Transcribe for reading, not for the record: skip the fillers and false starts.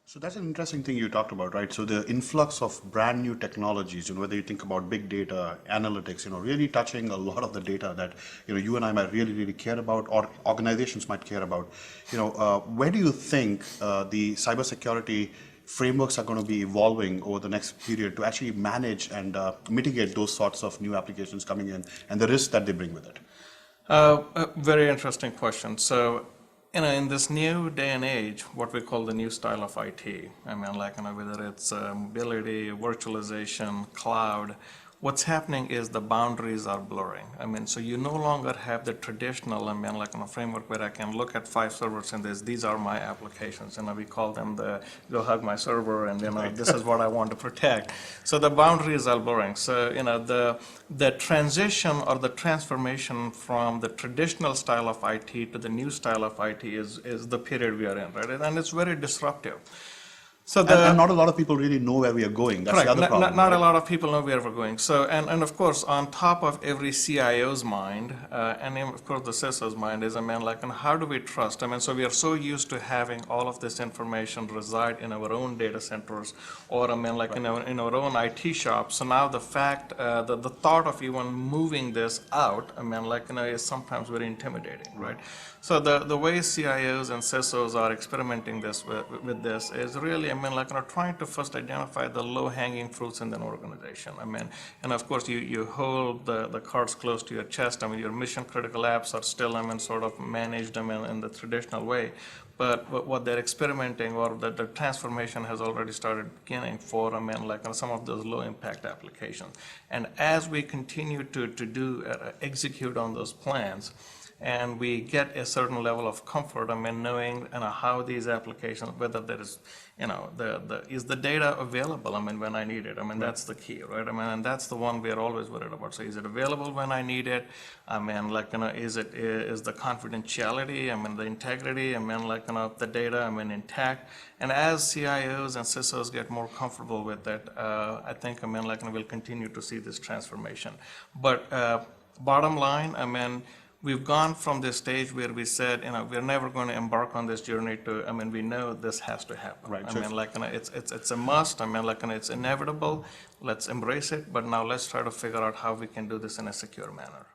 So that's an interesting thing you talked about, right? So the influx of brand new technologies, whether you think about big data, analytics, really touching a lot of the data that, you and I might really, really care about, or organizations might care about. Where do you think the cybersecurity frameworks are going to be evolving over the next period to actually manage and mitigate those sorts of new applications coming in and the risks that they bring with it? A very interesting question. So, in this new day and age, what we call the new style of IT, whether it's mobility, virtualization, cloud, what's happening is the boundaries are blurring. So you no longer have the traditional, framework where I can look at 5 servers and these are my applications. We call them the go hug my server, and this is what I want to protect. So the boundaries are blurring. So the transition or the transformation from the traditional style of IT to the new style of IT is the period we are in, right? And it's very disruptive. So and not a lot of people really know where we are going. That's correct. The other problem. Not right? a lot of people know where we're going. So, and of course, on top of every CIO's mind, and of course the CISO's mind is, how do we trust? So we are so used to having all of this information reside in our own data centers, or right. in our own IT shops. So now the fact, the thought of even moving this out, is sometimes very intimidating, right? So the way CIOs and CISOs are experimenting with this is really, trying to first identify the low-hanging fruits in an organization. And of course, you hold the cards close to your chest. Your mission-critical apps are still, sort of managed in the traditional way. But what they're experimenting, or the transformation has already started beginning for, some of those low-impact applications. And as we continue to execute on those plans, and we get a certain level of comfort, knowing how these applications, whether there is, is the data available, when I need it. Right. That's the key, right? And that's the one we are always worried about. So is it available when I need it? Is the confidentiality, the integrity, the data, intact? And as CIOs and CISOs get more comfortable with it, I think, we'll continue to see this transformation. But bottom line, we've gone from this stage where we said, we're never going to embark on this journey to, we know this has to happen. Right. It's a must. It's inevitable. Let's embrace it. But now let's try to figure out how we can do this in a secure manner.